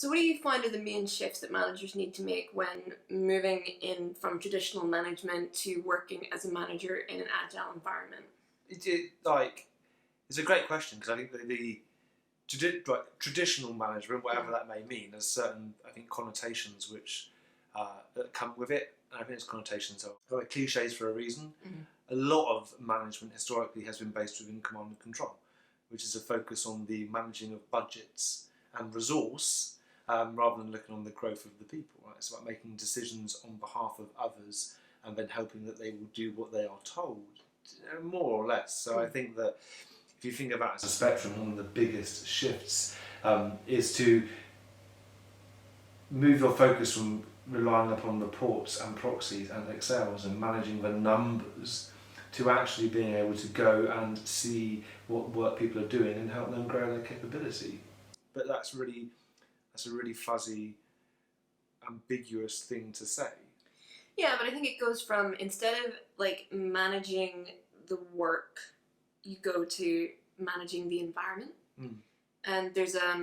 So what do you find are the main shifts that managers need to make when moving in from traditional management to working as a manager in an agile environment? It's a great question, because I think the traditional management, whatever that may mean, has certain, I think, connotations which that come with it. And I think those connotations are like cliches for a reason. A lot of management historically has been based within command and control, which is a focus on the managing of budgets and resource, rather than looking on the growth of the people. Right? It's about making decisions on behalf of others and then hoping that they will do what they are told, more or less. So I think that if you think about it as a spectrum, one of the biggest shifts is to move your focus from relying upon reports and proxies and Excels and managing the numbers to actually being able to go and see what work people are doing and help them grow their capability. But that's a really fuzzy, ambiguous thing to say. Yeah, but I think it goes from, instead of like managing the work, you go to managing the environment. And there's I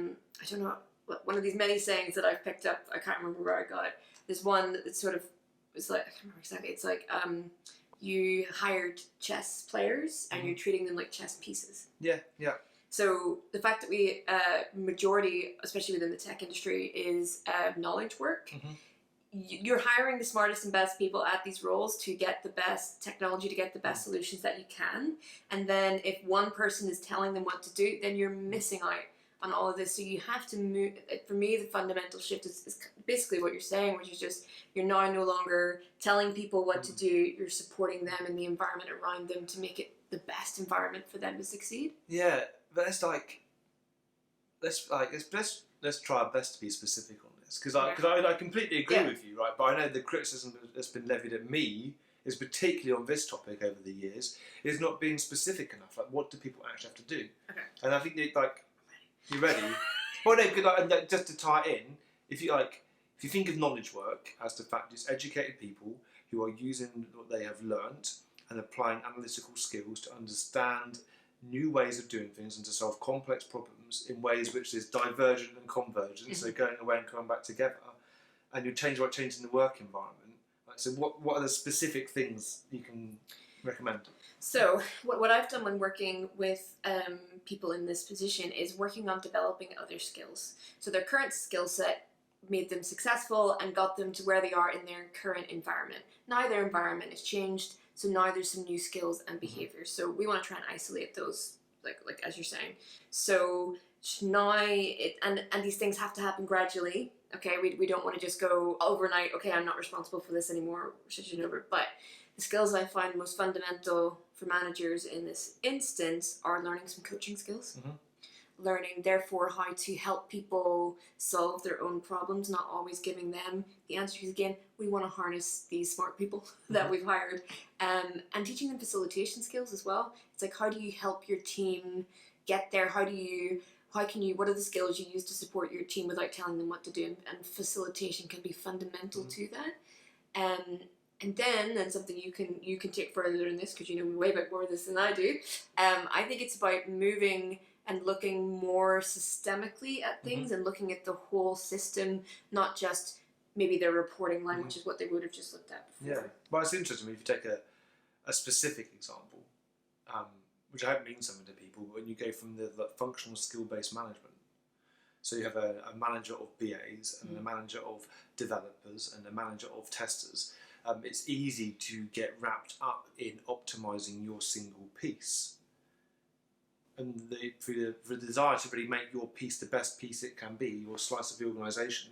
don't know, one of these many sayings that I've picked up, I can't remember where I got it. There's one that sort of, it's like, I can't remember exactly, it's like you hired chess players and you're treating them like chess pieces. Yeah. So the fact that we majority, especially within the tech industry, is knowledge work. You're hiring the smartest and best people at these roles to get the best technology, to get the best solutions that you can. And then if one person is telling them what to do, then you're missing out on all of this. So you have to move. For me, the fundamental shift is basically what you're saying, which is just, you're now no longer telling people what to do, you're supporting them in the environment around them to make it the best environment for them to succeed. Yeah, but let's try our best to be specific on this, because I completely agree with you, right? But I know the criticism that's been levied at me is particularly on this topic over the years is not being specific enough. Like, what do people actually have to do? Okay. And I think you ready? Well, no, and just to tie it in, if you think of knowledge work as the fact it's educated people who are using what they have learnt and applying analytical skills to understand new ways of doing things and to solve complex problems in ways which is divergent and convergent, so going away and coming back together, and you change by changing the work environment. So what are the specific things you can recommend? So what I've done when working with people in this position is working on developing other skills. So their current skill set made them successful and got them to where they are in their current environment. Now their environment has changed, so now there's some new skills and behaviours. So we want to try and isolate those, like as you're saying. So now and these things have to happen gradually. Okay, we don't want to just go overnight. Okay, I'm not responsible for this anymore. But the skills I find most fundamental for managers in this instance are learning some coaching skills. Learning, therefore, how to help people solve their own problems, not always giving them the answers. Again, we want to harness these smart people that we've hired, and teaching them facilitation skills as well. It's like, how do you help your team get there? What are the skills you use to support your team without telling them what to do? And facilitation can be fundamental to that. And then something you can take further in this, because you know way more of this than I do. I think it's about moving and looking more systemically at things and looking at the whole system, not just maybe their reporting line, which is what they would have just looked at before. Yeah, but it's interesting if you take a specific example, which I hope means something to people, when you go from the functional skill-based management. So you have a manager of BAs and a manager of developers and a manager of testers. It's easy to get wrapped up in optimising your single piece. And for the desire to really make your piece the best piece it can be, your slice of the organisation,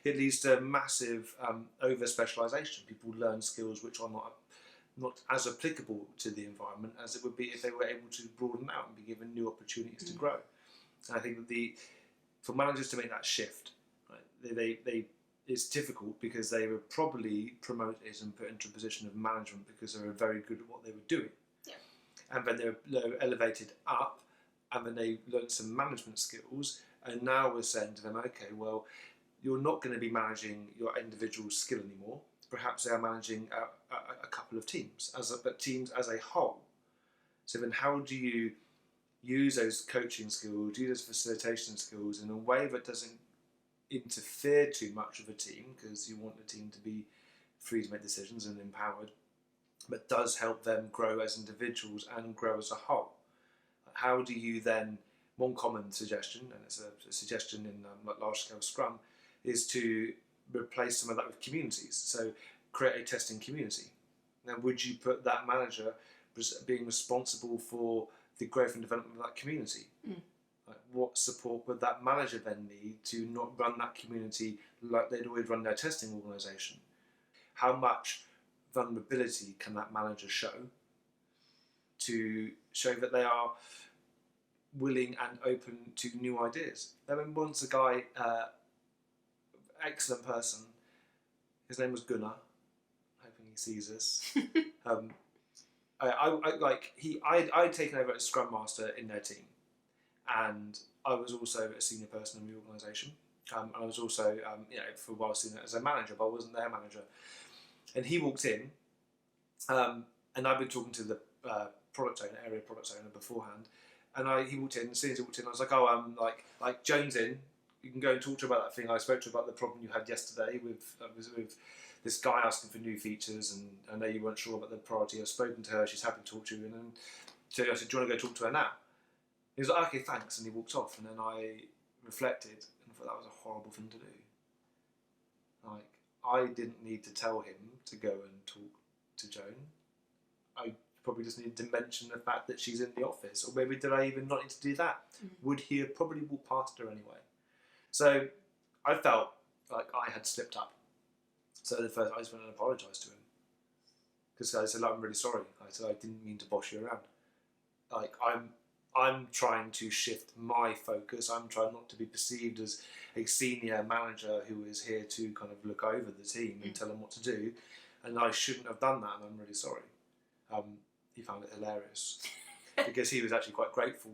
it leads to massive over-specialisation. People learn skills which are not as applicable to the environment as it would be if they were able to broaden out and be given new opportunities to grow. And I think that for managers to make that shift, right, it's difficult because they were probably promoted and put into a position of management because they were very good at what they were doing. Yeah. And then they were elevated up, and then they learned some management skills, and now we're saying to them, okay, well, you're not going to be managing your individual skill anymore. Perhaps they are managing a couple of teams, but teams as a whole. So then how do you use those coaching skills, use those facilitation skills in a way that doesn't interfere too much with a team, because you want the team to be free to make decisions and empowered, but does help them grow as individuals and grow as a whole. How do you then, one common suggestion, and it's a suggestion in large scale Scrum, is to replace some of that with communities. So create a testing community. Now, would you put that manager being responsible for the growth and development of that community? Like, what support would that manager then need to not run that community like they'd always run their testing organisation? How much vulnerability can that manager show to show that they are willing and open to new ideas? I remember once a guy, excellent person, his name was Gunnar, hoping he sees this. I'd taken over as Scrum Master in their team, and I was also a senior person in the organisation. And I was also, for a while, seen as a manager, but I wasn't their manager. And he walked in, and I'd been talking to the area product owner beforehand, and he walked in. As soon as he walked in, I was like, "Oh, like Joan's in. You can go and talk to her about that thing I spoke to her about, the problem you had yesterday with this guy asking for new features, and I know you weren't sure about the priority. I've spoken to her. She's happy to talk to you." And then so I said, "Do you want to go talk to her now?" He was like, "Okay, thanks," and he walked off. And then I reflected and thought that was a horrible thing to do. Like, I didn't need to tell him to go and talk to Joan. I probably just needed to mention the fact that she's in the office, or maybe did I even not need to do that? Would he have probably walked past her anyway? So I felt like I had slipped up. So I just went and apologised to him, because I said, "Look, I'm really sorry. I said, I didn't mean to boss you around. Like, I'm trying to shift my focus. I'm trying not to be perceived as a senior manager who is here to kind of look over the team and tell them what to do, and I shouldn't have done that, and I'm really sorry." He found it hilarious because he was actually quite grateful.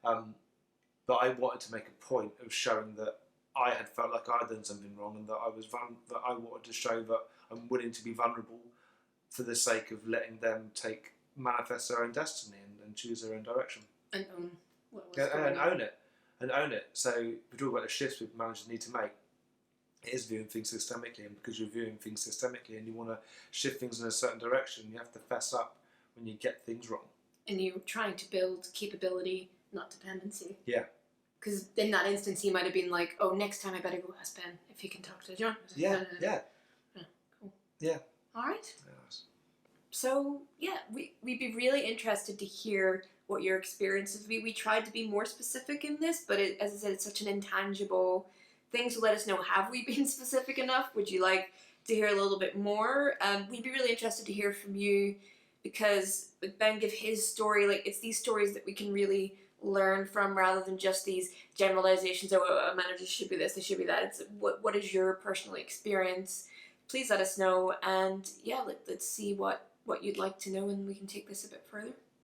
But I wanted to make a point of showing that I had felt like I had done something wrong, and that I wanted to show that I'm willing to be vulnerable for the sake of letting them manifest their own destiny and choose their own direction. And own what was going on. And own it. So we talk about the shifts that managers need to make. It is viewing things systemically, and because you're viewing things systemically and you want to shift things in a certain direction, you have to fess up when you get things wrong. And you're trying to build capability, not dependency. Yeah. Because in that instance, he might have been like, "Oh, next time I better go ask Ben if he can talk to John." Yeah. Cool. Yeah. All right. Yes. So, yeah, we'd be really interested to hear what your experiences would be. We tried to be more specific in this, but as I said, it's such an intangible thing, so let us know, have we been specific enough? Would you like to hear a little bit more? We'd be really interested to hear from you, because Ben gave his story, like, it's these stories that we can really learn from, rather than just these generalizations. "Oh, a manager should be this, they should be that." It's what is your personal experience? Please let us know, and yeah, let's see what you'd like to know, and we can take this a bit further.